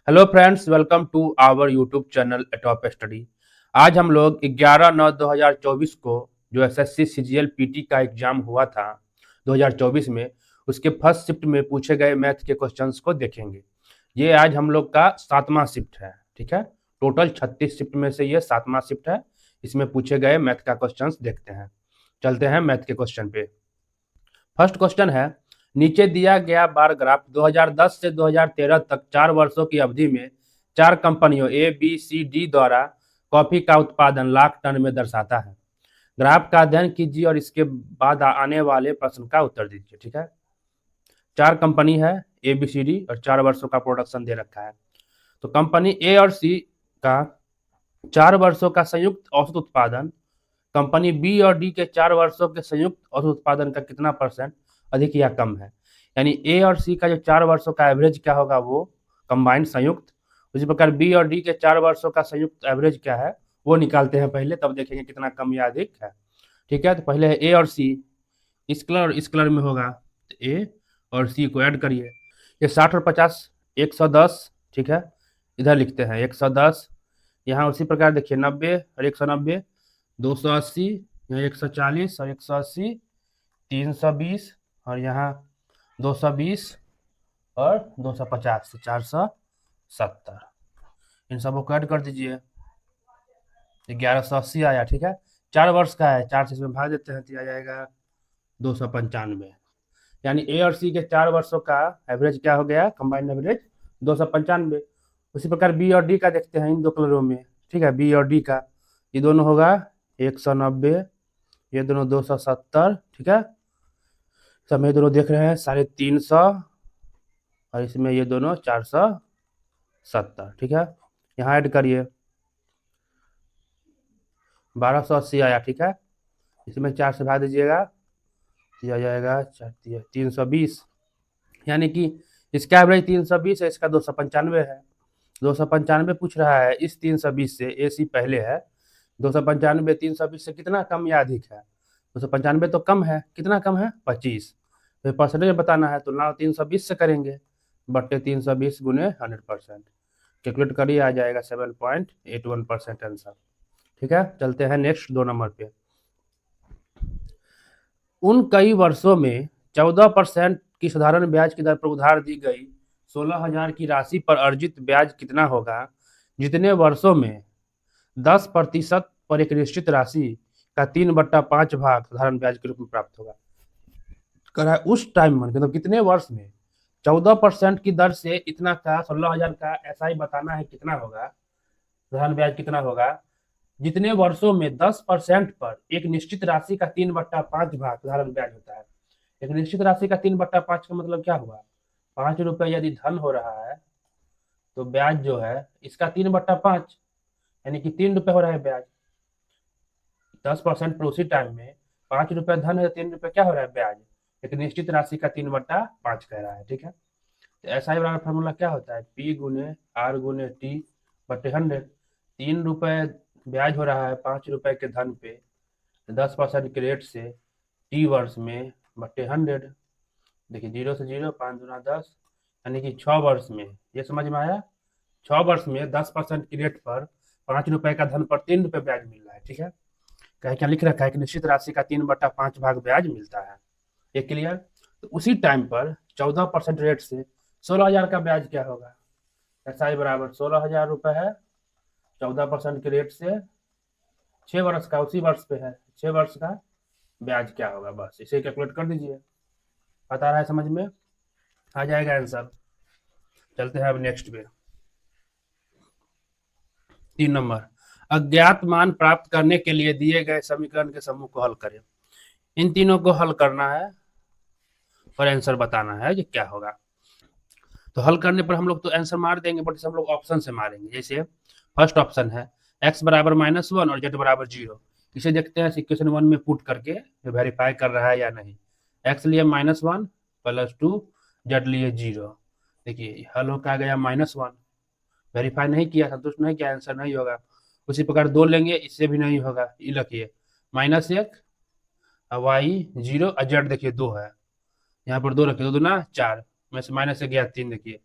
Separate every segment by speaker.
Speaker 1: Hello friends, welcome to our YouTube channel top study. आज हम लोग 11/9/2024 को जो एसएससी सीजीएल पीटी का एग्जाम हुआ था 2024 में, उसके फर्स्ट शिफ्ट में पूछे गए मैथ के क्वेश्चंस को देखेंगे। ये आज हम लोग का 7वां शिफ्ट है। ठीक है, टोटल 36 शिफ्ट में से ये 7वां शिफ्ट है। इसमें पूछे गए मैथ का क्वेश्चंस देखते हैं। चलते हैं मैथ के क्वेश्चन पे। फर्स्ट क्वेश्चन है, नीचे दिया गया बार ग्राफ 2010 से 2013 तक 4 वर्षों की अवधि में 4 कंपनियों ए बी सी डी द्वारा कॉफी का उत्पादन लाख टन में दर्शाता है। ग्राफ का अध्ययन कीजिए और इसके बाद आने वाले प्रश्न का उत्तर दीजिए। ठीक है, 4 कंपनी है ए बी सी डी और 4 वर्षों का प्रोडक्शन दे रखा है। तो कंपनी ए और सी का 4 वर्षों का संयुक्त औसत उत्पादन कंपनी बी और डी के 4 वर्षों के संयुक्त औसत उत्पादन का कितना परसेंट अधिक या कम है। यानी ए और सी का जो 4 वर्षों का एवरेज क्या होगा, वो कंबाइंड संयुक्त। उसी प्रकार बी और डी के 4 वर्षों का संयुक्त एवरेज क्या है वो निकालते हैं पहले, तब देखेंगे कितना कम या अधिक है। ठीक है, तो पहले है ए और सी, इस कलर और इस कलर में होगा, तो ए और सी को ऐड करिए। ये 60 और 50 110। ठीक है, इधर लिखते हैं 110। यहाँ उसी प्रकार देखिए 90 और 190, 280, यहाँ 140 और 180, 320 और यहाँ 220 और 250 से 470। इन सबको को ऐड कर दीजिए, 1180 आया। ठीक है, 4 वर्ष का है, 4 से इसमें भाग देते हैं तो आ जाएगा 295। यानी ए और सी के 4 वर्षों का एवरेज क्या हो गया, कंबाइंड एवरेज 295। उसी प्रकार बी और डी का देखते हैं इन दो कलरों में। ठीक है, बी और डी का ये दोनों होगा 190, ये दोनों 270। ठीक है, सब ये दोनों देख रहे हैं 350 और इसमें ये दोनों 470। ठीक है, यहाँ ऐड करिए 1280 आया। ठीक है, इसमें 4 से भाग दीजिएगा, दिया जाएगा 320। यानी कि इसका एवरेज 320 है, इसका 295 है। 295 पूछ रहा है, इस 320 से ए सी पहले है। 295 320 से कितना कम या अधिक है? 295 तो कम है, कितना कम है? 25। तो परसेंटेज बताना है तो ना 320 से करेंगे, बट्टे 320 गुने 100%। कैलकुलेट करिए, आ जाएगा 7.81% आंसर। ठीक है, चलते हैं नेक्स्ट 2 नंबर पे। उन कई वर्षों में 14% की साधारण ब्याज की दर पर उधार दी गई 16,000 की राशि पर अर्जित ब्याज कितना होगा जितने वर्षों में 10% पर एक निश्चित राशि का 3/5 भाग साधारण ब्याज के रूप में प्राप्त होगा। करा उस टाइम में, मतलब कितने वर्ष में 14% की दर से इतना का 16,000 का ऐसा ही बताना है कितना होगा, साधारण ब्याज कितना होगा जितने वर्षों में 10% पर एक निश्चित राशि का 3/5 भाग साधारण ब्याज होता है। एक निश्चित राशि का 3/5 का मतलब क्या हुआ, 5 रुपए यदि धन हो रहा है तो ब्याज जो है इसका 3/5 यानी कि 3 रुपए हो रहा है ब्याज। 10% पर उसी टाइम में 5 रुपए धन है, 3 रुपए क्या हो रहा है ब्याज। एक निश्चित राशि का 3/5 कह रहा है। ठीक है, तो ऐसा ही बराबर फॉर्मूला क्या होता है, पी गुने आर गुने टी बटे 100। 3 रुपए ब्याज हो रहा है 5 रुपए के धन पे 10% के रेट से टी वर्ष में बटे 100। देखिए 0 से 0, 5 दूना 10, यानी कि 6 वर्ष में। ये समझ में आया, 6 वर्ष में 10% की रेट पर 5 रुपए का धन पर 3 रुपए ब्याज मिल रहा है। ठीक है, क्या लिख रखा है कि निश्चित राशि का 3/5 भाग ब्याज मिलता है। ये क्लियर। तो उसी टाइम पर 14% रेट से 16,000 का ब्याज क्या होगा, ऐसा ही बराबर 16,000 रुपए है, 14% के रेट से 6 वर्ष का, उसी वर्ष पे है 6 वर्ष का ब्याज क्या होगा, बस इसे कैलकुलेट कर दीजिए। बता रहा है, समझ में आ जाएगा आंसर। चलते हैं अब नेक्स्ट पे। 3 नंबर, अज्ञात मान प्राप्त करने के लिए दिए गए समीकरण के समूह को हल करें। इन तीनों को हल करना है और आंसर बताना है कि क्या होगा। तो हल करने पर हम लोग तो आंसर मार देंगे, बट इसे हम लोग ऑप्शन से मारेंगे। जैसे फर्स्ट ऑप्शन है x बराबर -1 और z बराबर 0। इसे देखते हैं इक्वेशन 1 में पुट करके वेरीफाई कर रहा है या नहीं। x लिए -1 +2, z लिए 0। देखिए हल होकर आ गया -1, वेरीफाई नहीं किया, संतुष्ट नहीं किया, आंसर नहीं होगा। उसी प्रकार 2 लेंगे, इससे भी नहीं होगा। ये लिखिए -1 y 0 और z देखिए 2 है, यहाँ पर 2 रखिए, 2 दूना 4 में से -1 गया 3। देखिए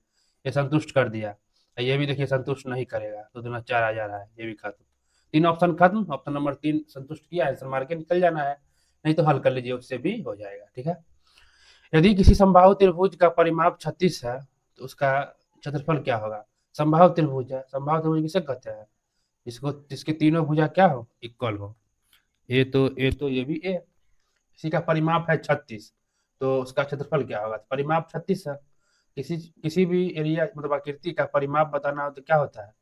Speaker 1: ये संतुष्ट कर दिया। ये भी देखिए संतुष्ट नहीं करेगा, तो दूना 4 आ जा रहा है, ये भी खत्म। 3 ऑप्शन खत्म, ऑप्शन नंबर 3 संतुष्ट किया, आंसर मार के निकल जाना है, नहीं तो हल कर लीजिए, उससे भी हो जाएगा। ठीक है, यदि किसी समबाहु त्रिभुज का परिमाप 36 है तो उसका क्षेत्रफल क्या होगा? समबाहु त्रिभुज है, समबाहु त्रिभुज किसे कहते हैं? जिसको जिसके तीनों भुजा क्या हो, इक्वल हो। ये तो ये भी ए, किसी का परिमाप है 36, तो उसका क्षेत्रफल क्या होगा? परिमाप 36 है। किसी किसी भी एरिया मतलब आकृति का परिमाप बताना हो तो क्या होता है?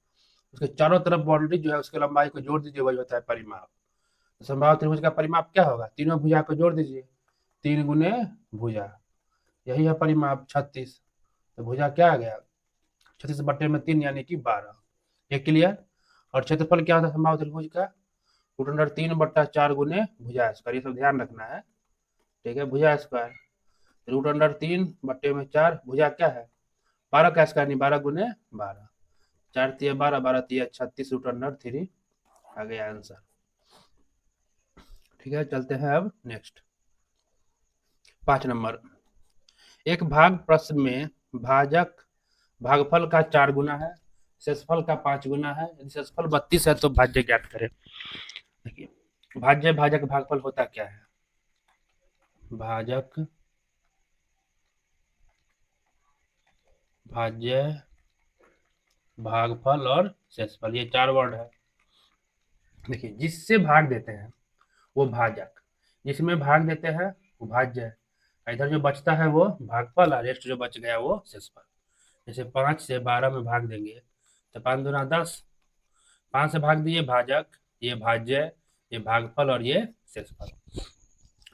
Speaker 1: उसके चारों तरफ बाउंड्री जो है उसके लंबाई को जोड़ दीजिए, वही होता है परिमाप। तो समबाहु त्रिभुज का परिमाप क्या होगा? तीनों भुजा को जोड़ दीजिए, 3 गुने भुजा, यही है परिमाप 36। तो भुजा क्या आ गया? 36/3 यानी कि 12। ये क्लियर? और क्षेत्रफल क्या होता है समबाहु त्रिभुज का? √3/4 गुने भुजा स्क्वायर, ये सब ध्यान रखना है। ठीक है, भुजा स्क्वायर √3/4, भुजा क्या है? 12 का स्क्वायर नहीं, 12 गुने 12, 4 तिया 12, 12 तिया 36, √3 आ गया आंसर। ठीक है, चलते हैं अब नेक्स्ट 5 नंबर। एक भाग प्रश्न में भाजक भागफल का 4 गुना है, शेषफल का 5 गुना है। यदि शेषफल 32 है तो भाज्य ज्ञात करें। देखिए भाज्य भाजक भागफल होता क्या है? भाजक भाज्य भागफल और शेषफल, ये 4 वर्ड है। देखिए जिससे भाग देते हैं वो भाजक, जिसमें भाग देते हैं वो भाज्य है, इधर जो बचता है वो भागफल, और रेस्ट जो बच गया वो शेषफल। जैसे 5 से 12 में भाग देंगे तो 5 दूना 10, 5 से भाग दिए भाजक, ये भाज्य, ये भागफल और ये शेषफल।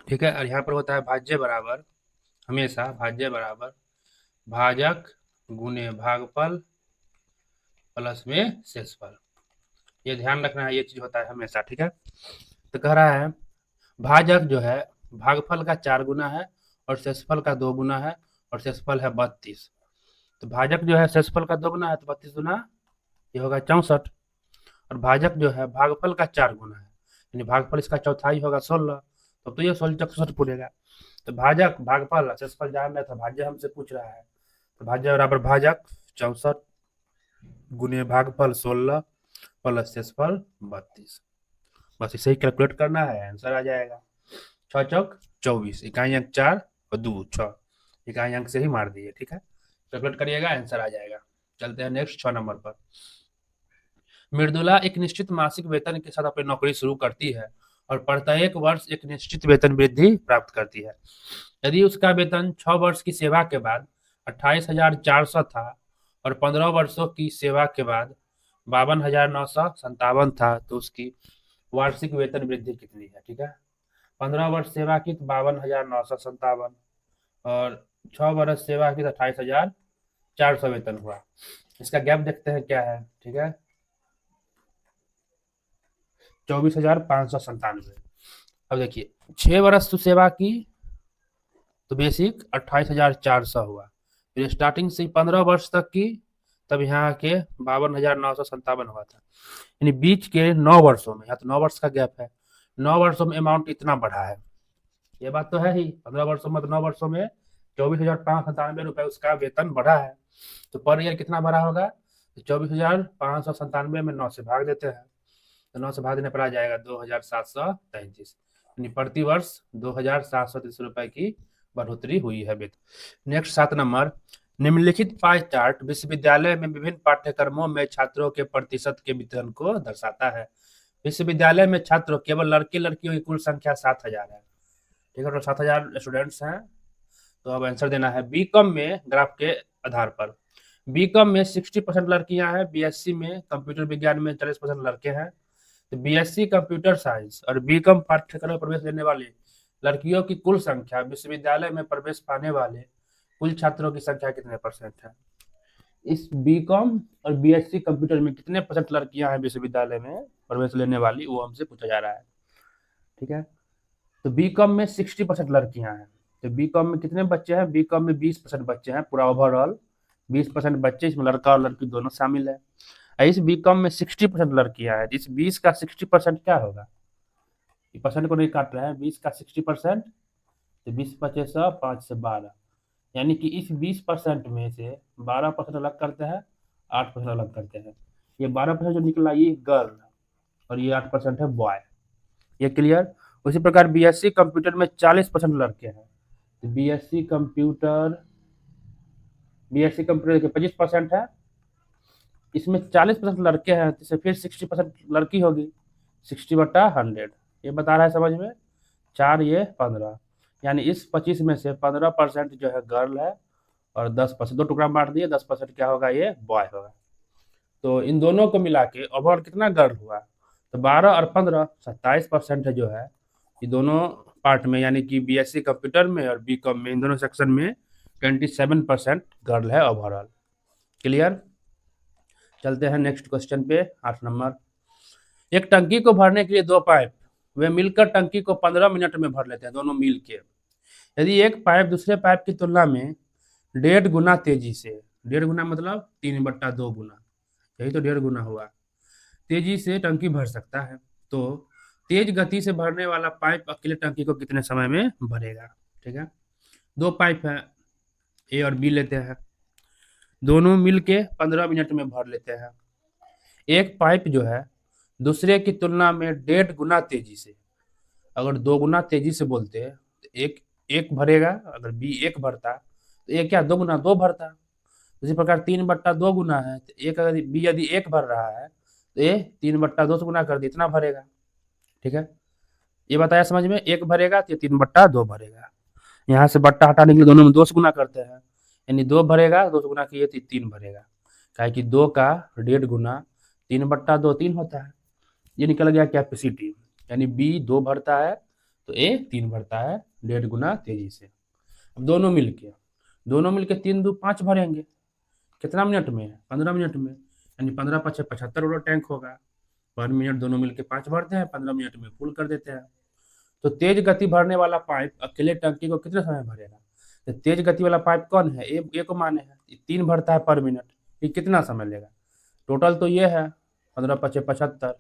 Speaker 1: ठीक है, और यहाँ पर होता है भाज्य बराबर, हमेशा भाज्य बराबर भाजक गुने भागफल प्लस में शेषफल। ये ध्यान रखना है, ये चीज होता है हमेशा। ठीक है, तो कह रहा है भाजक जो है भागफल का 4 गुना है और शेषफल का 2 गुना है, और शेषफल है 32। तो भाजक जो है शेषफल का 2 गुना है तो 32 गुना ये होगा 64। और भाजक जो है भागफल का 4 गुना है, यानी भागफल इसका चौथाई होगा 16, तो ये 16 64 पूरेगा। तो भाजक भागफल शेषफल जान रहा था, भाज्य हमसे पूछ रहा है, तो भाज्य बराबर भाजक 64 गुने भागफल 16 प्लस शेषफल 32। बस इसे ही कैलकुलेट करना है, आंसर आ जाएगा। 6 चौक 24, इकाई अंक 4 और 2 6, इकाई अंक से ही मार दिए। ठीक है, कैलकुलेट करिएगा, आंसर आ जाएगा। चलते हैं नेक्स्ट 6 नंबर पर। मृदुला एक निश्चित मासिक वेतन के साथ अपनी नौकरी शुरू करती है और प्रत्येक वर्ष एक निश्चित वेतन वृद्धि प्राप्त करती है। यदि उसका वेतन 6 वर्ष की सेवा के बाद 28,400 था और 15 वर्षों की सेवा के बाद 52,957 था, तो उसकी वार्षिक वेतन वृद्धि कितनी है? ठीक है, 15 वर्ष सेवा की तो 52,957, और 6 वर्ष सेवा की तो 28,400 वेतन हुआ। इसका गैप देखते हैं क्या है। ठीक है, 24,597। अब देखिए 6 वर्ष तो सेवा की तो बेसिक 28,400 हुआ, फिर स्टार्टिंग से 15 वर्ष तक की तब यहाँ के 52,957 हुआ था, यानी बीच के 9 वर्षों में, यहाँ तो 9 वर्ष का गैप है, 9 वर्षों में अमाउंट इतना बढ़ा है। ये बात तो है ही, 15 वर्षों में तो 9 वर्षों में 24,597 रुपए उसका वेतन बढ़ा है। तो पर ईयर कितना बढ़ा होगा? तो 24,597 में 9 से भाग देते हैं, तो 9 से भाग देने पर आ जाएगा 2,733, यानी प्रति वर्ष 2,733 रुपए की बढ़ोतरी हुई है वेतन। Next 7 number. निम्नलिखित पाई चार्ट विश्वविद्यालय में विभिन्न पाठ्यक्रमों में छात्रों के प्रतिशत के वितरण को दर्शाता है। विश्वविद्यालय में छात्रों केवल लड़के लड़कियों की कुल संख्या 7,000 है। ठीक है, तो 7,000 स्टूडेंट्स हैं, तो अब आंसर देना है। बीकॉम में ग्राफ के आधार पर बीकॉम में 60% लड़कियां हैं, बीएससी में कंप्यूटर विज्ञान में 40% लड़के हैं। तो बीएससी कंप्यूटर साइंस और बीकॉम पाठ्यक्रम में प्रवेश लेने वाली लड़कियों की कुल संख्या विश्वविद्यालय में प्रवेश पाने वाले कुल छात्रों की संख्या कितने परसेंट है? इस बीकॉम और बीएससी कंप्यूटर में कितने परसेंट लड़कियां हैं विश्वविद्यालय में प्रवेश लेने वाली, वो हमसे पूछा जा रहा है। ठीक है, तो बीकॉम में 60% लड़कियां हैं, तो बीकॉम में कितने बच्चे हैं? बीकॉम में 20% बच्चे हैं, पूरा ओवरऑल 20% बच्चे, इसमें लड़का और लड़की दोनों शामिल है। इस बीकॉम में 60% लड़कियां हैं, इस 20 का 60% क्या होगा? परसेंट को नहीं काट रहे हैं, 20 का 60%, तो 20 पचे 100, 5 से 12, यानी कि इस 20% में से 12% अलग करते हैं 8% अलग करते हैं। ये 12% जो निकला ये गर्ल और ये 8% है बॉय। ये क्लियर। उसी प्रकार बीएससी कंप्यूटर में 40% लड़के हैं। तो बीएससी कंप्यूटर के 25% है, इसमें 40% लड़के हैं तो फिर 60% लड़की होगी। 60/100 ये बता रहा है समझ में। 4 ये 15, यानी इस 25 में से 15% जो है गर्ल है और 10% दो टुकड़ा बांट दिए, 10% क्या होगा ये बॉय होगा। तो इन दोनों को मिला के ओवरऑल कितना गर्ल हुआ, तो 12 और 15 27% है जो है ये दोनों पार्ट में, यानी कि बीएससी कंप्यूटर में और बीकॉम में इन दोनों सेक्शन में 27% गर्ल है ओवरऑल। क्लियर। चलते हैं नेक्स्ट क्वेश्चन पे 8 नंबर। एक टंकी को भरने के लिए दो पाइप, वे मिलकर टंकी को 15 मिनट में भर लेते हैं, दोनों मिल के। यदि एक पाइप दूसरे पाइप की तुलना में 1.5 गुना तेजी से, 1.5 गुना मतलब 3/2 गुना, यही तो 1.5 गुना हुआ, तेजी से टंकी भर सकता है, तो तेज गति से भरने वाला पाइप अकेले टंकी को कितने समय में भरेगा। ठीक है, दो पाइप है, ए और बी लेते हैं, दोनों मिलके 15 मिनट में भर लेते हैं। एक पाइप जो है दूसरे की तुलना में 1.5 गुना तेजी से, अगर 2 गुना तेजी से बोलते हैं तो एक एक भरेगा, अगर बी एक भरता तो एक क्या 2 गुना 2 भरता। इसी प्रकार 3/2 गुना है, तो एक अगर बी यदि एक भर रहा है तो ये 3/2 से गुना कर दिया, इतना भरेगा। ठीक है, ये बताया समझ में। एक भरेगा तो ये 3/2 भरेगा, यहाँ से बट्टा हटाने के लिए दोनों में 2 से गुना करते हैं, यानी 2 भरेगा, 2 से गुना किए तो 3 भरेगा, क्या कि 2 का 1.5 गुना 3/2 3 होता है। ये निकल गया कैपेसिटी, यानी बी 2 भरता है तो ए 3 भरता है 1.5 गुना तेजी से। अब दोनों मिलके 3 2 5 भरेंगे, कितना मिनट में, 15 मिनट में, यानी 15 5 75 वाला टैंक होगा। पर मिनट दोनों मिलके 5 भरते हैं, 15 मिनट में फुल कर देते हैं। तो तेज गति भरने वाला पाइप अकेले टंकी को कितने समय भरेगा, तो तेज गति वाला पाइप कौन है, ए को माने है, 3 भरता है पर मिनट, ये कितना समय लेगा। टोटल तो ये है 15 5 75,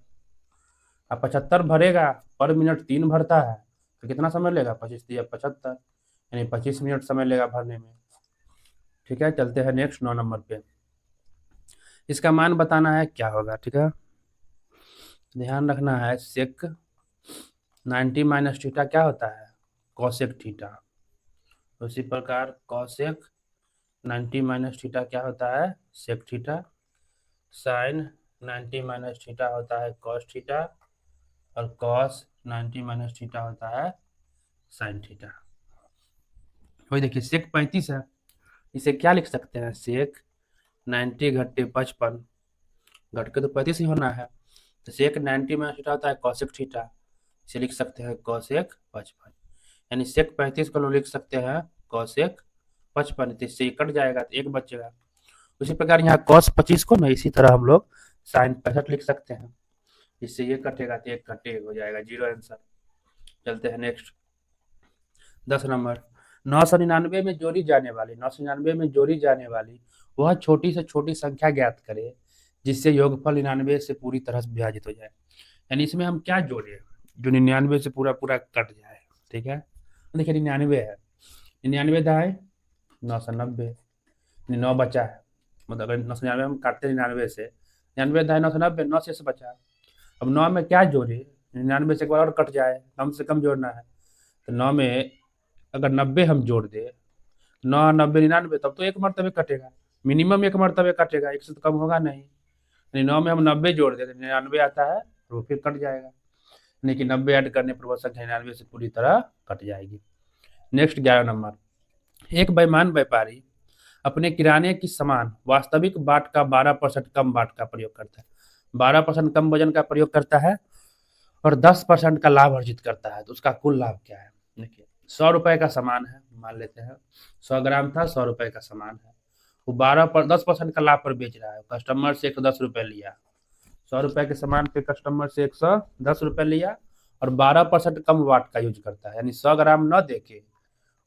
Speaker 1: अब 75 भरेगा, पर मिनट 3 भरता है, तो कितना समय लेगा, 25 या 75, यानी 25 मिनट समय लेगा भरने में। ठीक है, चलते हैं नेक्स्ट 9 नंबर पे। इसका मान बताना है क्या होगा। ठीक है, ध्यान रखना है, सेक 90 माइनस थीटा क्या होता है, कॉसेक थीटा। उसी प्रकार कॉसेक 90 माइनस थीटा क्या होता है, sec theta. Sine 90 minus theta होता है कॉस थीटा, और कॉस 90 माइनस थीटा होता है साइन थीटा। वही देखिए सेक 35 है, इसे क्या लिख सकते हैं, सेक 90 घटे 55, घट के तो 35 ही होना है, तो सेक 90 माइनस थीटा होता है कॉसेक थीटा, इसे लिख सकते हैं कॉसेक 55, यानी सेक 35 को लोग लिख सकते हैं कॉसेक 55, तो इससे कट जाएगा तो एक बचेगा। उसी प्रकार यहाँ कॉस 25 को ना इसी तरह हम लोग साइन 65 लिख सकते हैं, इससे ये कटेगा तो एक कटे हो जाएगा, 0 आंसर। चलते हैं नेक्स्ट 10 नंबर। 999 में जोड़ी जाने वाली वह छोटी से छोटी संख्या ज्ञात करे जिससे योगफल 99 से पूरी तरह से विभाजित हो जाए, यानी इसमें हम क्या जोड़े जो 99 से पूरा पूरा कट जाए। ठीक है, देखिए 99 है, 99 दाए 990, 9 बचा है, मतलब अगर 999 हम काटते 99 से, 99 दाए 990, 9 से बचा। अब 9 में क्या जोड़े, 99 से एक बार और कट जाए, कम से कम जोड़ना है, तो 9 में अगर 90 हम जोड़ दे, 9 90 99, तब तो एक मरतबे कटेगा, मिनिमम एक मरतबे कटेगा, एक से तो कम होगा नहीं। 9 में हम 90 जोड़ दे तो 99 आता है, वो फिर कट जाएगा, यानी कि 90 ऐड करने पर वह संख्या 99 से पूरी तरह कट जाएगी। Next 11 number. एक बेईमान व्यापारी अपने किराने की सामान वास्तविक बाट का 12% कम बाट का प्रयोग करता है, 12% कम वजन का प्रयोग करता है और 10% का लाभ अर्जित करता है, तो उसका कुल लाभ क्या है। देखिए 100 रुपए का सामान है, मान लेते हैं 100 ग्राम था, 100 रुपए का सामान है, वो 10% का लाभ पर बेच रहा है, कस्टमर से 110 रुपए लिया, 100 रुपए के सामान पे कस्टमर से 110 रुपए लिया और 12% कम वाट का यूज करता है, यानी 100 ग्राम न दे के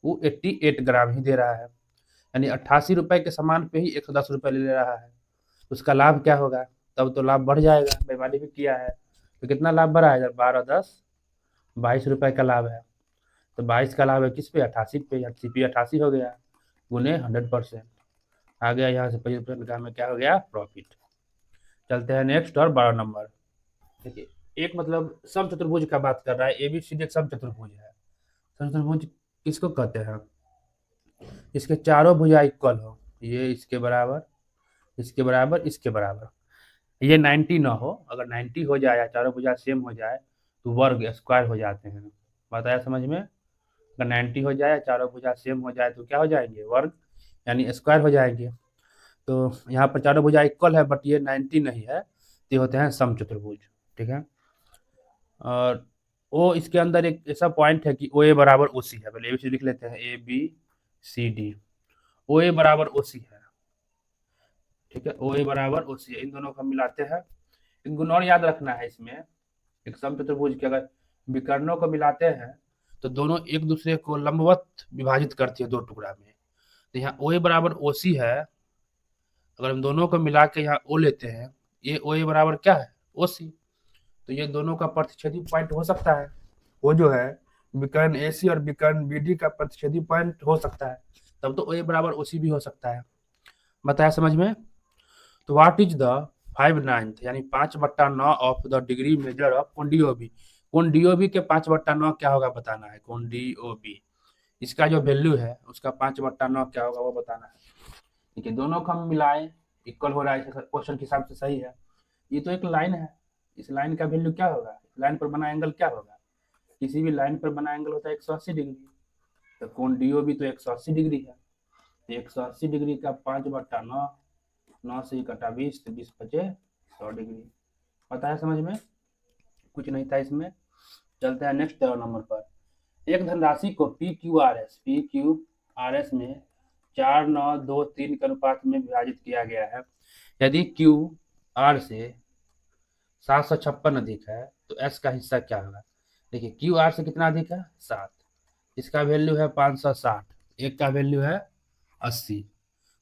Speaker 1: वो 88 ग्राम ही दे रहा है, यानी 88 रुपए के सामान पे ही 110 रुपए ले रहा है, उसका लाभ क्या होगा, तब तो लाभ बढ़ जाएगा, बेईमानी भी किया है, तो कितना लाभ बढ़ा है, 12 10 22 रुपए का लाभ है, तो 22 का लाभ है किस पे, 88 पे, सीपी 88 हो गया गुने 100%, आ गया यहाँ से 25% का हमें क्या हो गया, प्रॉफिट। चलते हैं नेक्स्ट और 12 नंबर। देखिए, एक मतलब सम चतुर्भुज का बात कर रहा है, एबीसीडी एक सम चतुर्भुज है। सम चतुर्भुज किसको कहते हैं, इसके चारों भुजा इक्वल हो, ये इसके बराबर, इसके बराबर, इसके बराबर, ये 90 ना हो। अगर 90 हो जाए या चारों भुजा सेम हो जाए तो वर्ग स्क्वायर हो जाते हैं। बताया समझ में? अगर 90 हो जाए, चारों भुजा सेम हो जाए तो क्या हो जाएंगे, वर्ग, यानी स्क्वायर हो जाएंगे। तो यहाँ पर चारों भुजा इक्वल है बट ये 90 नहीं है, तो ये होते हैं सम चतुर्भुज। ठीक है। और ओ इसके अंदर एक ऐसा पॉइंट है कि ओ ए बराबर ओ सी है। पहले ए बी सी लिख लेते हैं, ए बी सी डी, ओ ए बराबर ओ सी है। ठीक है, ओ ए बराबर ओ सी है, इन दोनों को हम मिलाते हैं। एक गुण और याद रखना है इसमें, एक सम चतुर्भुज के अगर विकर्णों को मिलाते हैं तो दोनों एक दूसरे को लंबवत विभाजित करती है दो टुकड़ा में। तो यहाँ ओ ए बराबर ओ सी है, अगर हम दोनों को मिला के यहाँ ओ लेते हैं, ये ओ ए बराबर क्या है, ओ सी, तो ये दोनों का प्रतिच्छेदी पॉइंट हो सकता है। वो जो है विकर्ण ए सी और विकर्ण बी डी का प्रतिच्छेदी पॉइंट हो सकता है, तब तो ओ ए बराबर ओ सी भी हो सकता है। बताया समझ में? तो व्हाट इज द 5/9 यानी 5/9 of the degree measure of कोण डीओबी। कोण डीओबी के 5/9 क्या होगा बताना है, कोण डीओबी इसका जो वैल्यू है उसका 5/9 क्या होगा वो बताना है। ठीक है, दोनों को हम मिलाएं, इक्वल हो रहा है क्वेश्चन के हिसाब से, सही है। ये तो एक लाइन है, इस लाइन का वैल्यू क्या होगा, लाइन पर बना एंगल क्या होगा, किसी भी लाइन पर बना एंगल होता है 180 डिग्री। तो कोण डीओबी तो 180 डिग्री है, तो 180 डिग्री का 5/9, 9 से कटा 20, तो 20 बचे 100 डिग्री। पता है समझ में? कुछ नहीं था इसमें। चलते हैं नेक्स्ट नंबर पर। एक धनराशि को पी क्यू आर एस में 4, 9, 2, 3 के अनुपात में विभाजित किया गया है। यदि क्यू आर से 756 अधिक है तो एस का हिस्सा क्या होगा। देखिए, क्यू आर से कितना अधिक है, 7, इसका वैल्यू है 560, एक का वैल्यू है 80,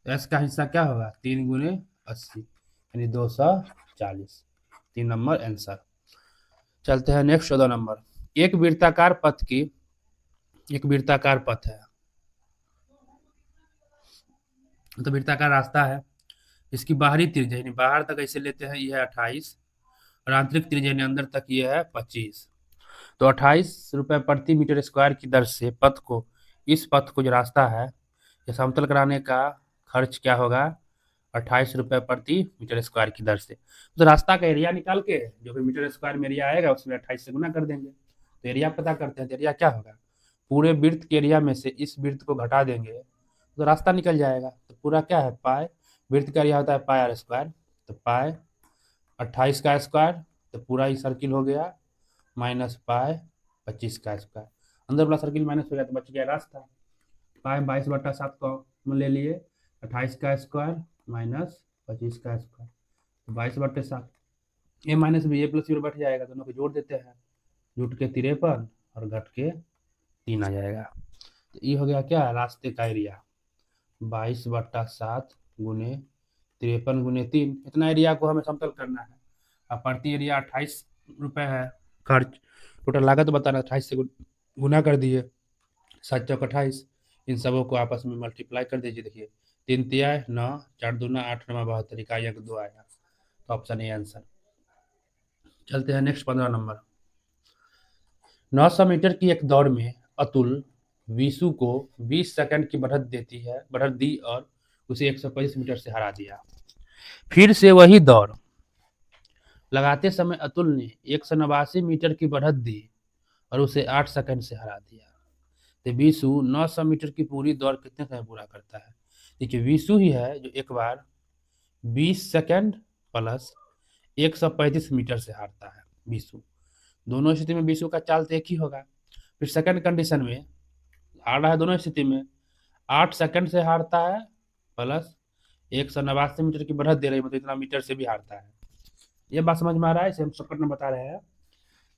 Speaker 1: तो एस का हिस्सा क्या होगा, 3 × 80 यानी 240। 3 नंबर आंसर। चलते हैं नेक्स्ट 14 नंबर। एक वृत्ताकार पथ की, एक वृत्ताकार पथ है, तो वृत्ताकार रास्ता है, इसकी बाहरी त्रिज्या यानी बाहर तक ऐसे लेते हैं, ये है 28, और आंतरिक त्रिज्या यानी अंदर तक ये है 25। तो 28 रुपये प्रति मीटर स्क्वायर की दर से पथ को, इस पथ को जो रास्ता है ये समतल कराने का खर्च क्या होगा, 28 रुपये प्रति मीटर स्क्वायर की दर से। तो रास्ता का एरिया निकाल के जो भी मीटर स्क्वायर में एरिया आएगा उसमें 28 से गुना कर देंगे, तो एरिया पता करते हैं। तो एरिया क्या होगा, पूरे वृत्त के एरिया में से इस वृत्त को घटा देंगे तो रास्ता निकल जाएगा। तो पूरा क्या है, पाई, वृत्त का एरिया होता है पाई आर स्क्वायर, तो पाई 28 का स्क्वायर, तो पूरा ही सर्किल हो गया, माइनस पाई 25 का स्क्वायर, अंदर वाला सर्किल माइनस हो गया तो बच गया रास्ता। पाई 22/7 को ले लिए, 28 का स्क्वायर माइनस 25 का स्क्वायर, 22/7, ए माइनस बी, ए प्लस बी बैठ जाएगा, दोनों को जोड़ देते हैं, जुट के 53 और घट के 3 आ जाएगा। तो ये हो गया क्या, रास्ते का एरिया 22/7 गुने 53 गुने 3, इतना एरिया को हमें समतल करना है। अब प्रति एरिया 28 रुपये है खर्च, टोटल लागत बताना, 28 से गुना कर दिए, 7 चौक 28, इन सबों को आपस में मल्टीप्लाई कर दीजिए। देखिए 3 तिया 9, 4 दूना 8, 9 72, इकाई अंक 2 आया, तो ऑप्शन ए आंसर। चलते हैं नेक्स्ट 15 नंबर। 900 मीटर की एक दौड़ में अतुल विशु को 20 सेकंड की बढ़त दी और उसे 125 मीटर से हरा दिया। फिर से वही दौड़ लगाते समय अतुल ने 189 मीटर की बढ़त दी और उसे 8 सेकंड से हरा दिया। तो विशु 900 मीटर की पूरी दौड़ कितने समय पूरा करता है। देखिए, विशु ही है जो एक बार 20 सेकंड प्लस 135 मीटर से हारता है। विशु, दोनों स्थिति में विशु का चाल तो एक ही होगा। फिर सेकंड कंडीशन में हार रहा है, दोनों स्थिति में 8 सेकंड से हारता है प्लस 189 मीटर की बढ़त दे रही है, मतलब इतना मीटर से भी हारता है। ये बात समझ में आ रहा है, इसे हम शॉर्टकट में बता रहे हैं।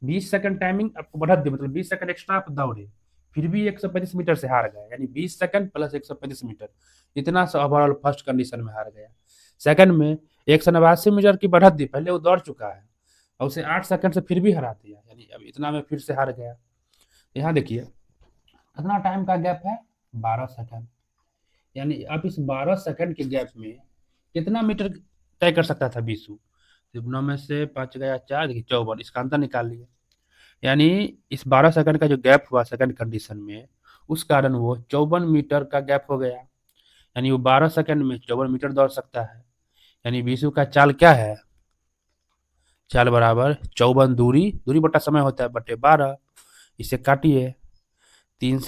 Speaker 1: 20 सेकंड टाइमिंग आपको बढ़त दी, मतलब 20 सेकंड एक्स्ट्रा आप दौड़े, फिर भी 135 मीटर से हार गए, यानी 20 सेकंड प्लस 135 मीटर, इतना ओवरऑल फर्स्ट कंडीशन में हार गया। सेकंड में 189 मीटर की बढ़त दी, पहले वो दौड़ चुका है और उसे 8 सेकंड से फिर भी हरा दिया, यानी अब इतना में फिर से हार गया। यहाँ देखिए कितना टाइम का गैप है, 12 सेकंड, यानी आप इस 12 सेकंड के गैप में कितना मीटर तय कर सकता था बीसू। तो 9 में से 5 गया 4, देखिए 54, इसका अंतर निकाल लिया। यानी इस 12 सेकंड का जो गैप हुआ सेकंड कंडीशन में, उस कारण वो 54 मीटर का गैप हो गया। यानी वो 12 सेकंड में 54 मीटर दौड़ सकता है। यानी बीसू का चाल क्या है, चाल बराबर 54 दूरी, दूरी बटा समय होता है, बटे 12। इसे काटिए, 2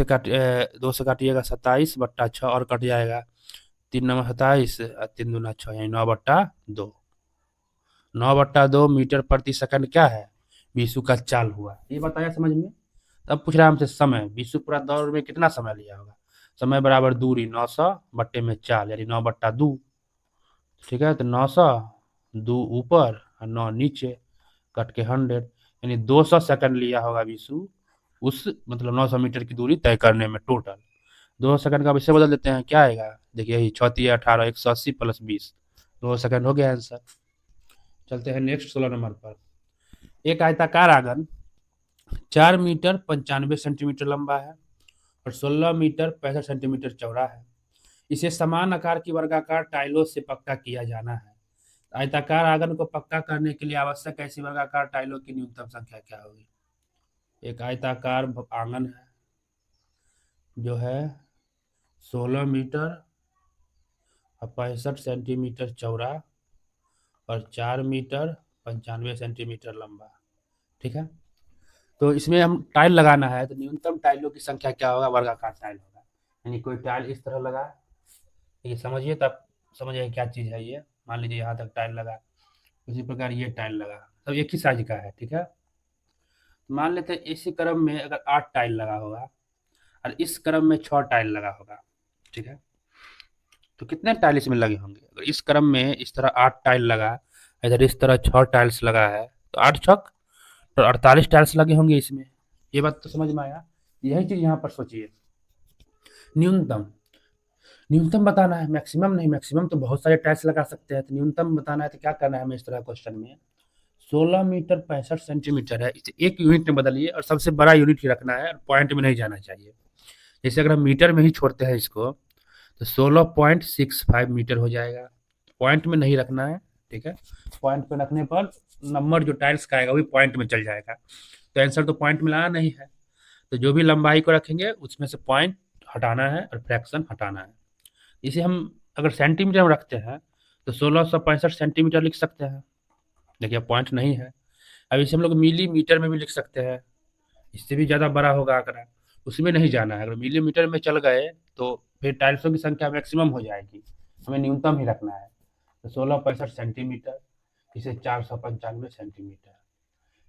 Speaker 1: से काटिएगा 27 बट्टा 6 और कट जाएगा, 3×9 = 27 और 3×2 = 6, यानी 9/2। 9/2 मीटर प्रति सेकंड क्या है, बीसू का चाल हुआ। ये बताया समझ में। अब पूछ रहा है हमसे समय, बीसू पूरा दौड़ में कितना समय लिया होगा। समय बराबर दूरी 900 बट्टे में चाल, यानी 9/2। ठीक है, तो 900, 2 ऊपर और 9 नीचे, कट के 100, यानी 200 सेकंड लिया होगा बीसू उस मतलब 900 मीटर की दूरी तय करने में टोटल। 200 सेकंड का अब इससे बदल देते हैं, क्या आएगा, देखिए यही 6×3 = 18, 180 + 20, 200 सेकंड हो गया आंसर। चलते हैं नेक्स्ट 16 नंबर पर। एक आयताकार आंगन 4 मीटर 95 सेंटीमीटर लंबा है और 16 मीटर 65 सेंटीमीटर चौड़ा है। इसे समान आकार की वर्गाकार टाइलों से पक्का किया जाना है। आयताकार आंगन को पक्का करने के लिए आवश्यक ऐसी वर्गाकार टाइलों की न्यूनतम संख्या क्या होगी। एक आयताकार आंगन है जो है 16 मीटर और 65 सेंटीमीटर चौड़ा और 4 मीटर 95 सेंटीमीटर लंबा। ठीक है, तो इसमें हम टाइल लगाना है, तो न्यूनतम टाइलों की संख्या क्या होगा, वर्गाकार टाइल होगा। यानी कोई टाइल इस तरह लगा, ये समझिए तब समझिए क्या चीज़ है ये। मान लीजिए यहाँ तक टाइल लगा, उसी प्रकार ये टाइल लगा, सब एक ही साइज का है। ठीक है, मान लेते हैं इसी क्रम में अगर 8 टाइल लगा होगा और इस क्रम में 6 टाइल लगा होगा। ठीक है, तो कितने टाइल इसमें लगे होंगे, अगर इस क्रम में इस तरह 8 टाइल लगा, इधर इस तरह 6 टाइल्स लगा है, तो 8×6 तो 48 टाइल्स लगे होंगे इसमें। ये बात तो समझ में आया। यही चीज यहाँ पर सोचिए, न्यूनतम न्यूनतम बताना है, मैक्सिमम नहीं। मैक्सिमम तो बहुत सारे टाइल्स लगा सकते हैं, तो न्यूनतम बताना है तो क्या करना है हमें इस तरह क्वेश्चन में। 16 मीटर 65 सेंटीमीटर है, इसे एक यूनिट में बदलिए और सबसे बड़ा यूनिट ही रखना है, पॉइंट में नहीं जाना चाहिए। जैसे अगर हम मीटर में ही छोड़ते हैं इसको, तो 16.65 मीटर हो जाएगा, पॉइंट में नहीं रखना है। ठीक है, पॉइंट पे रखने पर नंबर जो टाइल्स का आएगा वही पॉइंट में चल जाएगा, तो आंसर तो पॉइंट में लाना नहीं है। तो जो भी लंबाई को रखेंगे उसमें से पॉइंट हटाना है और फ्रैक्शन हटाना है। इसे हम अगर सेंटीमीटर में रखते हैं तो 1665 सेंटीमीटर लिख सकते हैं, देखिए पॉइंट नहीं है। अब इसे हम लोग मिलीमीटर में भी लिख सकते हैं, इससे भी ज़्यादा बड़ा होगा आंकड़ा, उसमें नहीं जाना है। अगर मिलीमीटर में चल गए तो फिर टाइल्सों की संख्या मैक्सिमम हो जाएगी, हमें न्यूनतम ही रखना है। तो 1665 सेंटीमीटर, इसे 495 सेंटीमीटर,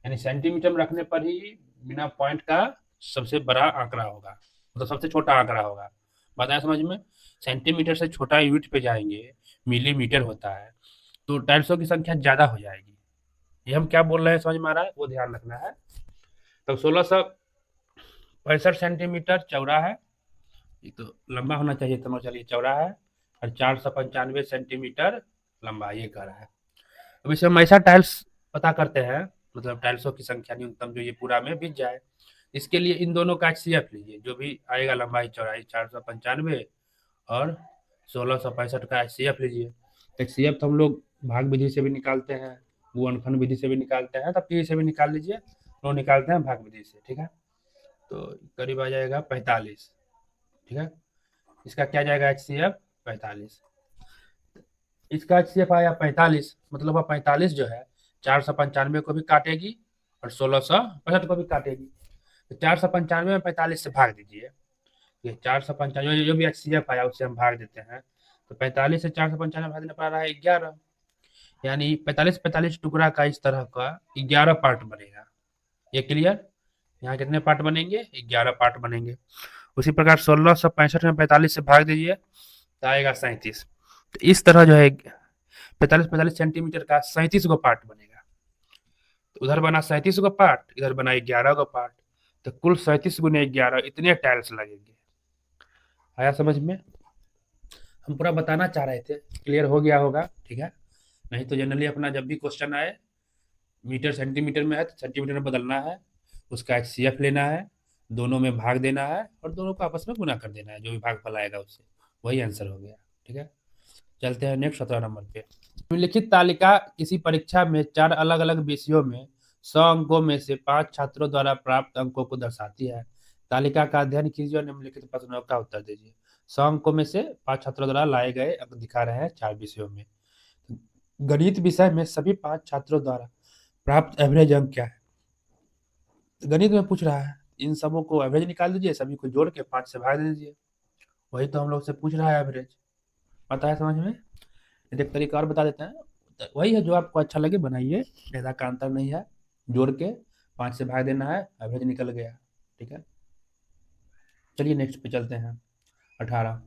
Speaker 1: यानी सेंटीमीटर में रखने पर ही बिना पॉइंट का सबसे बड़ा आंकड़ा होगा, मतलब सबसे छोटा आंकड़ा होगा। बताया समझ में। सेंटीमीटर से छोटा यूनिट पे जाएंगे, मिलीमीटर होता है, तो टाइल्सों की संख्या ज़्यादा हो जाएगी। ये हम क्या बोल रहे हैं समझ में आ रहा है, वो ध्यान रखना है। तब 1665 सेंटीमीटर चौड़ा है, ये तो लंबा होना चाहिए, तो चलिए चौड़ा है, और 495 सेंटीमीटर लंबा, ये कह रहा है। अब इसे हम ऐसा टाइल्स पता करते हैं, मतलब टाइल्सों की संख्या न्यूनतम जो ये पूरा में बीत जाए। इसके लिए इन दोनों का HCF लीजिए, जो भी आएगा लंबाई चौड़ाई 495 और 1665 का HCF लीजिए। HCF तो हम लोग भाग विधि से भी निकालते हैं, गुणनखंड विधि से भी निकालते हैं, तब P से भी निकाल लीजिए, दोनों निकालते हैं भाग विधि से। ठीक है, तो करीब आ जाएगा 45। ठीक है, इसका क्या जाएगा HCF 45, इसका HCF आया 45, मतलब वह 45 जो है 495 को भी काटेगी और 1665 को भी काटेगी। तो 495 में 45 से भाग दीजिए, ये 495 जो भी HCF आया उससे हम भाग देते हैं, तो 45 से 495 भाग देने पर आ रहा है 11, यानी 45 टुकड़ा का इस तरह का 11 पार्ट बनेगा। ये क्लियर, यहाँ कितने पार्ट बनेंगे, 11 पार्ट बनेंगे। उसी प्रकार 1665 में 45 से भाग दीजिए तो आएगा 37। तो इस तरह जो है 45 सेंटीमीटर का 37 गो पार्ट बनेगा। तो उधर बना 37 गो पार्ट, इधर बना 11 गो पार्ट, तो कुल 37 × 11 इतने टाइल्स लगेंगे। आया समझ में। हम पूरा बताना चाह रहे थे, क्लियर हो गया होगा। ठीक है, नहीं तो जनरली अपना जब भी क्वेश्चन आए मीटर सेंटीमीटर में है तो सेंटीमीटर में बदलना है, उसका HCF लेना है, दोनों में भाग देना है और दोनों को आपस में गुना कर देना है, जो भी भागफल आएगा उससे। वही आंसर हो गया। ठीक है, चलते हैं नेक्स्ट 17 नंबर पे। निम्नलिखित तालिका किसी परीक्षा में 4 अलग अलग विषयों में 100 अंकों में से 5 छात्रों द्वारा प्राप्त अंकों को दर्शाती है। तालिका का अध्ययन कीजिए और निम्नलिखित प्रश्नों का उत्तर दीजिए। 100 अंकों में से 5 छात्रों द्वारा लाए गए अंक दिखा रहे हैं 4 विषयों में। गणित विषय में सभी 5 छात्रों द्वारा प्राप्त एवरेज अंक क्या है? गणित में पूछ रहा है, इन सबों को एवरेज निकाल दीजिए, सभी को जोड़ के 5 से भाग दीजिए। वही तो हम लोग से पूछ रहा है एवरेज। पता है समझ में? एक तरीका और बता देते हैं, वही है जो आपको अच्छा लगे बनाइए, ज़्यादा का अंतर नहीं है। जोड़ के 5 से भाग देना है, एवरेज निकल गया। ठीक है, चलिए नेक्स्ट पे चलते हैं। 18,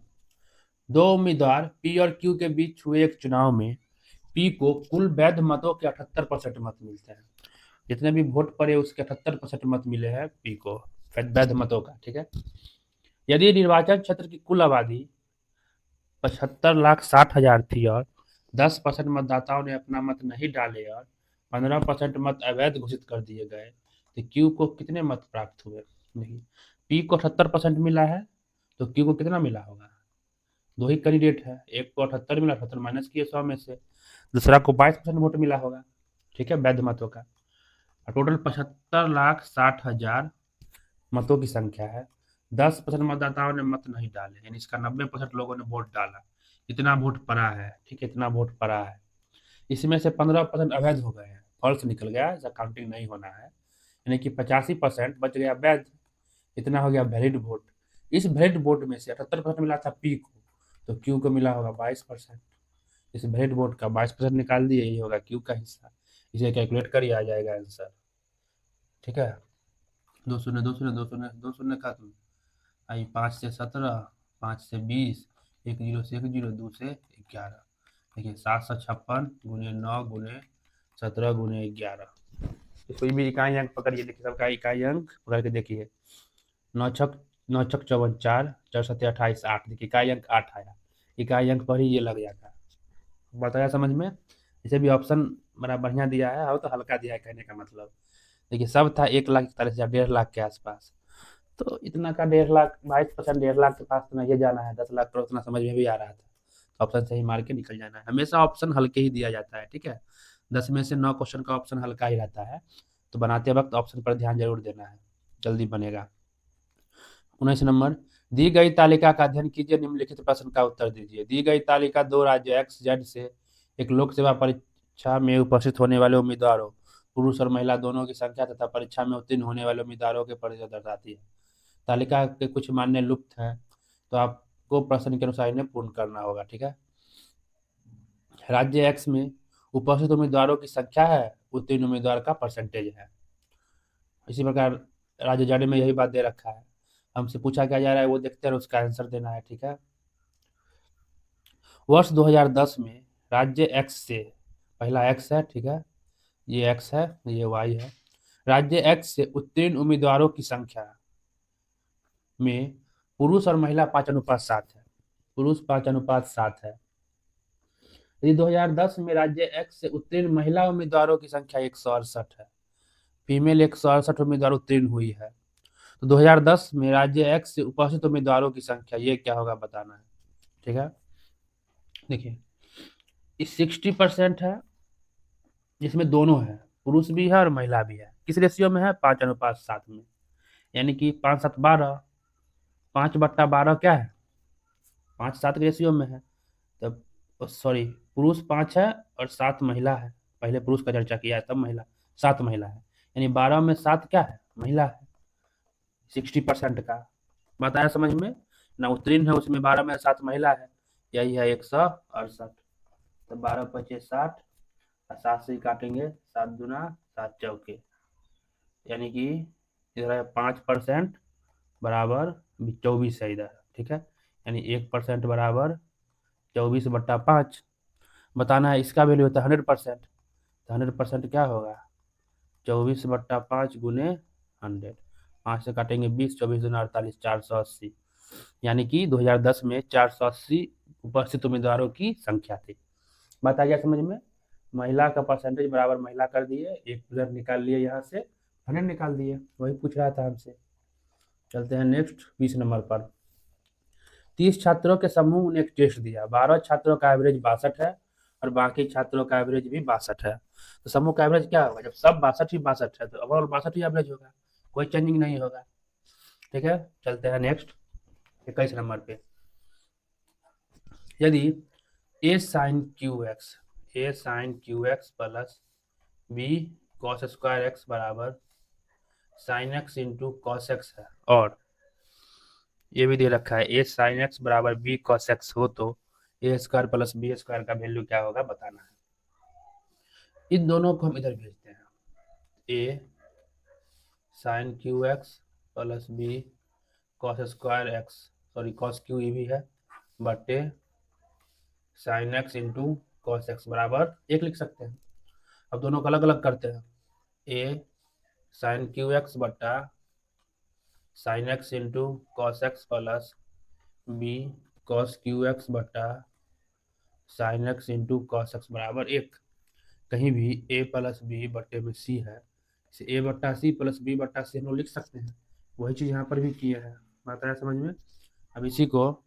Speaker 1: दो उम्मीदवार पी और क्यू के बीच हुए एक चुनाव में पी को कुल वैध मतों के 78% मत मिलते हैं। जितने भी वोट पड़े उसके 78% मत मिले हैं पी को, वैध मतों का। ठीक है, यदि निर्वाचन क्षेत्र की कुल आबादी 75,60,000 थी और 10% मतदाताओं ने अपना मत नहीं डाले और 15% मत अवैध घोषित कर दिए गए, तो क्यू को कितने मत प्राप्त हुए? नहीं, पी को 78% मिला है, तो क्यू को कितना मिला होगा? दो ही कैंडिडेट है, एक को 78 मिला, 78 माइनस किए 100 में से, दूसरा को 22% वोट मिला होगा। ठीक है, वैध मतों का। टोटल 75,60,000 मतों की संख्या है। 10% मतदाताओं ने मत नहीं डाले, यानी इसका 90% लोगों ने वोट डाला। इतना वोट पड़ा है, ठीक है, इतना वोट पड़ा है। इसमें से 15% अवैध हो गए हैं, फॉल्स निकल गया, ऐसा काउंटिंग नहीं होना है। यानी कि 85% बच गया वैध। इतना हो गया वैलिड वोट। इस वैलिड वोट में से 78% मिला था पी को, तो क्यू को मिला होगा 22%। इस वैलिड वोट का 22% निकाल दिए, यही होगा क्यू का हिस्सा। इसे कैलकुलेट करिए, आ जाएगा आंसर। ठीक है, 2 शून्य 2 शून्य 2 शून्य 2 शून्य खत्म। आई 5 से 17, 5 से 20, 1 जीरो से 1 जीरो, 2 से 11। देखिए 756 गुने 9 गुने 17 गुने 11। कोई भी इकाई अंक पकड़िए, देखिए सबका इकाई अंक पकड़ के देखिए। 9 छक 54, 4 4 7 28, 8। देखिए इकाई अंक 8 आया। इकाई अंक पर ही ये लग जाता है। बताया समझ में? इसे भी ऑप्शन बड़ा बढ़िया दिया है और तो हल्का दिया है, कहने का मतलब। देखिए सब था 1,41,000, 1,50,000 के आसपास। तो इतना का 1,50,000, 22%, 1,50,000 के पास तो नहीं जाना है, 10 लाख करोड़, उतना समझ में भी आ रहा था। तो ऑप्शन सही मार के निकल जाना है। हमेशा ऑप्शन हल्के ही दिया जाता है। ठीक है, 10 में से 9 क्वेश्चन का ऑप्शन हल्का ही रहता है, तो बनाते वक्त ऑप्शन पर ध्यान जरूर देना है, जल्दी बनेगा। 19 नंबर, दी गई तालिका का अध्ययन कीजिए, निम्नलिखित प्रश्न का उत्तर दीजिए। दी गई तालिका दो राज्य एक्स जेड से एक लोक सेवा परीक्षा में उपस्थित होने वाले उम्मीदवारों, पुरुष और महिला दोनों की संख्या तथा परीक्षा में उत्तीर्ण होने वाले उम्मीदवारों के परिचय दर्शाती है। तालिका के कुछ मान्य लुप्त हैं, तो आपको प्रश्न के अनुसार इन्हें पूर्ण करना होगा। ठीक है, राज्य एक्स में उपस्थित उम्मीदवारों की संख्या है, उत्तीर्ण उम्मीदवार का परसेंटेज है। इसी प्रकार राज्य जेड में यही बात दे रखा है। हमसे पूछा क्या जा रहा है वो देखते हैं, उसका आंसर देना है। ठीक है, वर्ष 2010 में राज्य एक्स से, पहला एक्स है, ठीक है, ये एक्स है, ये वाई है। राज्य एक्स से उत्तीर्ण उम्मीदवारों की संख्या में पुरुष और महिला 5:7 है। पुरुष 5:7 है। यदि 2010 में राज्य एक्स से उत्तीर्ण महिला उम्मीदवारों की संख्या 168 है, फीमेल 168 उम्मीदवार उत्तीर्ण हुई है, तो 2010 में राज्य एक्स से उपस्थित उम्मीदवारों की संख्या ये क्या होगा बताना है। ठीक है, देखिए इस 60% है, जिसमें दोनों है, पुरुष भी है और महिला भी है। किस रेशियो में है? 5:7 में, यानी कि 5:7 12। 5/12 क्या है? 5:7 के रेशियो में है। तब सॉरी, पुरुष 5 है और 7 महिला है। पहले पुरुष का चर्चा किया है, तब महिला, 7 महिला है, यानी 12 में 7 क्या है? महिला है। 60% का बताया समझ में ना? उत्तीर्ण है उसमें 12 में 7 महिला है, यही है 168। तो 12×5 = 60, और 7 से ही काटेंगे, 7×2 = 7 चौके, यानी कि इधर है 5% बराबर 24 है इधर। ठीक है, यानी 1% बराबर 24/5 बताना है। इसका वैल्यू होता है 100%, तो 100% क्या होगा? 24/5 गुने 100। 5 से काटेंगे 20, 24×2 = 48, 480, यानी कि 2010 में 480 उपस्थित उम्मीदवारों की संख्या थी। बात आ गया समझ में? महिला का परसेंटेज बराबर महिला कर दिए, एक प्लस निकाल लिए, यहाँ से 100 निकाल दिए, वही पूछ रहा था हमसे। चलते हैं नेक्स्ट 20 नंबर पर। 30 छात्रों के समूह ने एक टेस्ट दिया, 12 छात्रों का एवरेज 62 है और बाकी छात्रों का एवरेज भी 62 है। तो समूह का एवरेज क्या होगा? जब सब 62 है तो ओवरऑल 62 ही एवरेज होगा, कोई चेंजिंग नहीं होगा। ठीक है, चलते हैं नेक्स्ट 21 नंबर पे। यदि a sine cube x plus b cos square x बराबर sine x into cos x है, और ये भी दे रखा है ए साइन एक्स बराबर बी कॉस एक्स हो, तो a square plus B square का वैल्यू क्या होगा बताना है। इन दोनों को हम इधर भेजते हैं, a sine cube x plus b cos square x, sorry cos cube ई भी है, बटे sine x into cos x बराबर 1 लिख सकते हैं। अब दोनों को अलग अलग करते हैं, ए साइन क्यू एक्स बट्टा sine x into cos x plus b cos cube x बट्टा sine x into cos x बराबर 1। कहीं भी ए प्लस बी बट्टे में सी है, इसे ए बट्टा सी प्लस बी बट्टा सी हम लोग लिख सकते हैं, वही चीज़ यहाँ पर भी किया है। बात आया समझ में? अब इसी को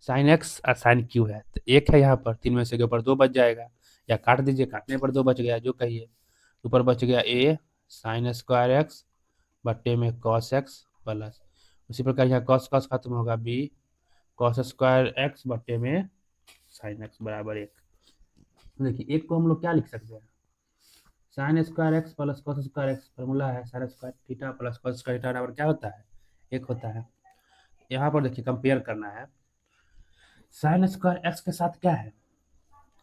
Speaker 1: साइन एक्स और साइन क्यू है, तो 1 है यहाँ पर, 3 में से के ऊपर 2 बच जाएगा, या काट दीजिए, काटने पर 2 बच गया, जो कहिए। ऊपर बच गया ए साइन स्क्वायर एक्स बट्टे में कॉस एक्स प्लस, उसी प्रकार यहाँ कॉस कॉस खत्म होगा, बी कॉस स्क्वायर एक्स बट्टे में साइन एक्स बराबर 1। देखिए 1 को हम लोग क्या लिख सकते हैं, sine square x plus cos square x, formula है sine square theta plus cos square theta बराबर क्या होता है? 1 होता है। यहाँ पर देखिए कंपेयर करना है, साइन स्क्वायर एक्स के साथ क्या है?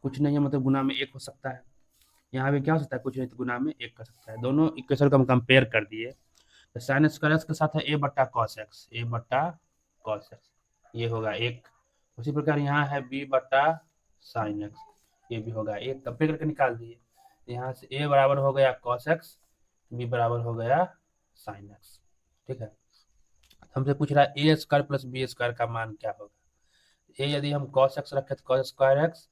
Speaker 1: कुछ नहीं है, मतलब गुना में 1 हो सकता है। यहाँ भी क्या हो सकता है? कुछ नहीं, तो गुना में 1 कर सकता है। दोनों इक्वेशन को हम कंपेयर कर दिए, तो साइन स्क्वायर एक्स के साथ है ए बट्टा कॉस एक्स, ए बट्टा कॉस एक्स, ये होगा 1। उसी प्रकार यहाँ है बी बट्टा साइन एक्स, ये भी होगा 1। कंपेयर करके निकाल दिए, यहाँ से ए बराबर हो गया कॉस एक्स, बी बराबर हो गया साइन एक्स। ठीक है, हमसे पूछ रहा है ए स्क्वायर प्लस बी स्क्वायर का मान क्या होगा। ए यदि हम कॉस एक्स रखे तो कॉस स्क्वायर एक्स,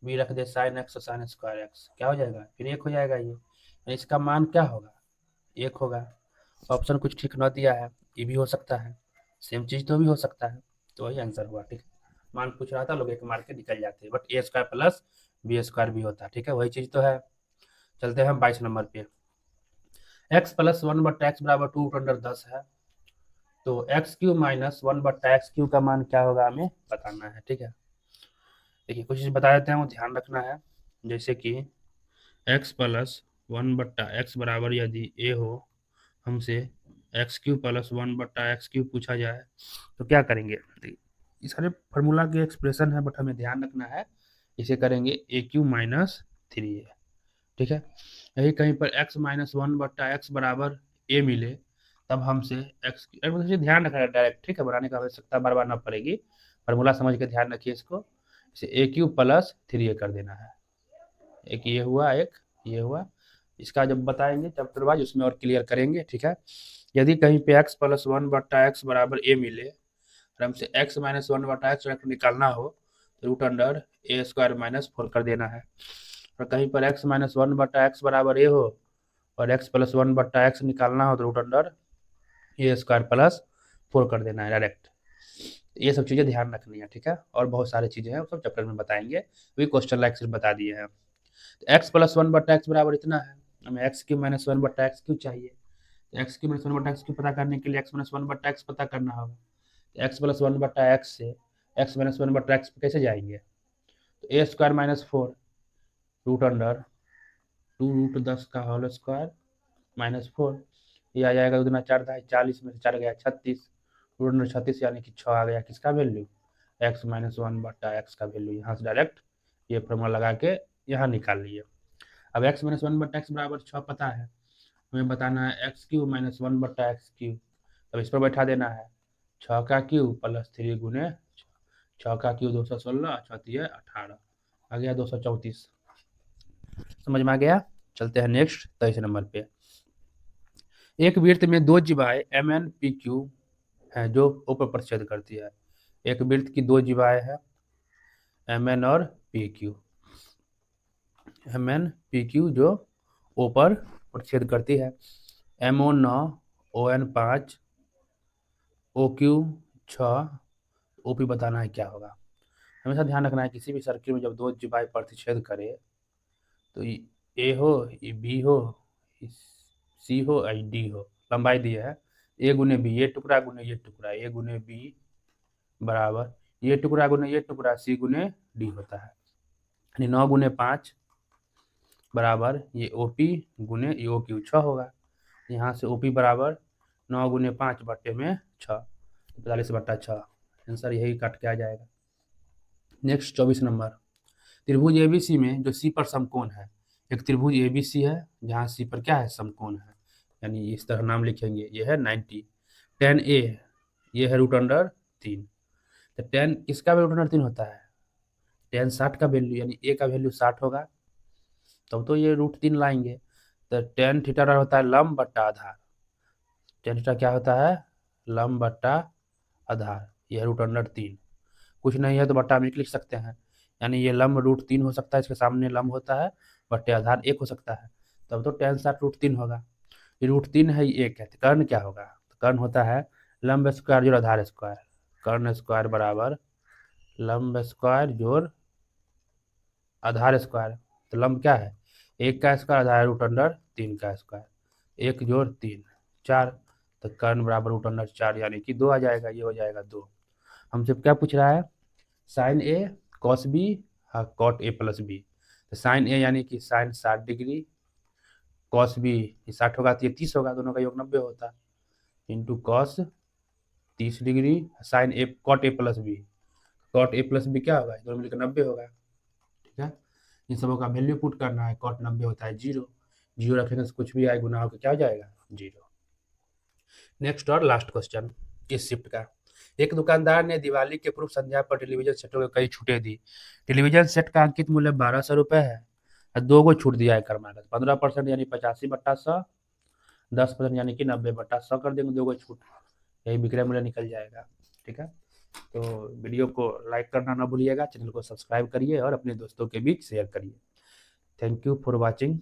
Speaker 1: बी रख दे साइन एक्स और साइन स्क्वायर एक्स, क्या हो जाएगा? फिर 1 हो जाएगा ये, इसका मान क्या होगा? 1 होगा। ऑप्शन कुछ ठीक न दिया है, ये भी हो सकता है, सेम चीज तो भी हो सकता है, तो वही आंसर हुआ। ठीक है, मान पूछ रहा था, लोग 1 मार के निकल जाते हैं, but A square plus B square भी होता है। ठीक है, वही चीज तो है। चलते हैं 22 नंबर पे। एक्स प्लस 1 बट्टा एक्स बराबर 2√10 है, तो एक्स क्यू माइनस 1 बट्टा एक्स क्यू का मान क्या होगा हमें बताना है। ठीक है, देखिए कुछ चीज बता देते हैं, वो ध्यान रखना है। जैसे कि एक्स प्लस 1 बट्टा एक्स बराबर यदि ए हो, हमसे एक्स क्यू प्लस 1 बट्टा एक्स क्यू पूछा जाए, तो क्या करेंगे? ये सारे फार्मूला के एक्सप्रेशन है, बट हमें ध्यान रखना है, इसे करेंगे ए क्यू माइनस 3 ए। ठीक है, यही कहीं पर x माइनस 1 बट्टा एक्स बराबर ए मिले, तब हमसे एक्स मतलब ध्यान रखना है डायरेक्ट। ठीक है, बनाने का आवश्यकता बार बार ना पड़ेगी, फार्मूला समझ के ध्यान रखिए इसको। इसे ए क्यू प्लस 3 ए कर देना है, एक ये हुआ, एक ये हुआ। इसका जब बताएंगे चैप्टर वाइज उसमें और क्लियर करेंगे। ठीक है, यदि कहीं पे x प्लस 1 बट्टा एक्स बराबर ए मिले और हमसे x माइनस 1 बट्टा एक्स निकालना हो, तो रूट अंडर ए स्क्वायर माइनस 4 कर देना है। और कहीं पर x माइनस 1 बट्टा एक्स बराबर ए हो और x प्लस 1 बट्टा एक्स निकालना हो, तो रूट अंडर ए स्क्वायर प्लस 4 कर देना है डायरेक्ट। ये सब चीज़ें ध्यान रखनी है। ठीक है, और बहुत सारी चीज़ें हैं, सब चैप्टर में बताएंगे, वही क्वेश्चन लाइक सिर्फ बता दिए हैं। तो एक्स प्लस 1 बट्टा एक्स बराबर इतना है, हमें एक्स क्यू माइनस 1 बट्टा एक्स क्यू चाहिए। तो एक्स क्यू माइनस 1 बट्टा एक्स क्यू पता करने के लिए एक्स माइनस 1 बट्टा एक्स पता करना होगा। तो एक्स प्लस 1 बट्टा एक्स से एक्स माइनस 1 बट्टा एक्स कैसे जाएंगे? तो a square minus 4 root under 2√10 का होल स्क्वायर माइनस 4, ये आ जाएगा 2 दूना 4 दा 40 में से 4 गया 36, रूट अंडर 36 यानी कि 6 आ गया किसका वैल्यू? एक्स माइनस 1 बट्टा एक्स का वैल्यू। यहाँ से डायरेक्ट ये फॉर्मूला लगा के यहाँ निकाल लिए। अब एक्स माइनस 1 बट्टा एक्स बराबर 6 पता है, हमें बताना है एक्स क्यू माइनस 1 बट्टा एक्स क्यू। अब इस पर बैठा देना है 6 का क्यू प्लस 3 गुने 6 का क्यू 216, 6 18, आ गया 234। समझ में आ गया? चलते हैं नेक्स्ट 23 नंबर पे। एक वृत्त में 2 जीवाएं एम एन पी क्यू है जो ऊपर प्रतिच्छेद करती है। एक वृत्त की 2 जीवाएं है एम एन और P Q, M N P Q जो ऊपर प्रतिच्छेद करती है। M O 9, O N 5, O Q 6, OP बताना है क्या होगा। हमेशा ध्यान रखना है किसी भी सर्किल में जब दो जीवाई प्रतिच्छेद करे तो ए हो, ये बी हो, सी हो, डी हो। लंबाई दी है ए गुने बी, ये टुकड़ा गुने ये टुकड़ा, ए गुने बी बराबर ये टुकड़ा गुने ये टुकड़ा सी गुने डी होता है। यानी 9 × 5 बराबर ये ओपी गुने ये ओ क्यू 6 होगा। यहाँ से ओपी बराबर 9 × 5 45/6, आंसर यही कट के आ जाएगा। नेक्स्ट 24 नंबर, त्रिभुज एबीसी में जो सी पर समकोण है, एक त्रिभुज एबीसी है जहाँ सी पर क्या है, समकोण है, यानी इस तरह नाम लिखेंगे, ये है 90, tan ए ये है √3। तो tan किसका भी √3 होता है, tan 60 का वैल्यू, यानी ए का वैल्यू 60 होगा, तब तो ये √3 लाएंगे। तो tan थीटा होता है लंब बट्टा आधार, tan थीटा क्या होता है, लंब बट्टा आधार, यह है √3। कुछ नहीं है तो बट्टा में लिख सकते हैं, यानी ये लंब √3 हो सकता है, इसके सामने लंब होता है, बट्टे आधार 1 हो सकता है, तब तो tan 60 √3 होगा। ये √3 है, ये 1 है, तो कर्ण क्या होगा, तो कर्ण होता है लंब स्क्वायर जोड़ आधार स्क्वायर, कर्ण स्क्वायर बराबर लंब स्क्वायर जोड़ आधार स्क्वायर। तो लंब क्या है, 1 का स्क्वायर, आधार √3 का स्क्वायर, 1 जोड़ 3 4, तो कर्ण बराबर √4 यानी कि 2 आ जाएगा, ये हो जाएगा 2। हमसे क्या पूछ रहा है, sine A cos B cot A plus B. तो साइन ए यानी कि साइन 60 डिग्री, कॉस बी 60 होगा तो ये 30 होगा, दोनों का योग 90 होता, into cos 30 degree, sine A cot A plus B, cot A plus B क्या होगा, दोनों मिलकर 90 होगा। ठीक है, इन सबों का वैल्यू पुट करना है, कॉट 90 होता है 0, 0 रखेंगे तो कुछ भी आए गुना होकर क्या हो जाएगा, 0। नेक्स्ट और लास्ट क्वेश्चन इस शिफ्ट का, एक दुकानदार ने दिवाली के पूर्व संध्या पर टेलीविजन सेटों को कई छूटें दी। टेलीविजन सेट का अंकित मूल्य 1200 रुपये है, 2 को छूट दिया है कर माइनस 15% यानी 85/100, 10% यानी कि 90/100 कर देंगे, 2 को छूट, यही विक्रय मूल्य निकल जाएगा। ठीक है, तो वीडियो को लाइक करना ना भूलिएगा, चैनल को सब्सक्राइब करिए और अपने दोस्तों के बीच शेयर करिए। Thank you for watching.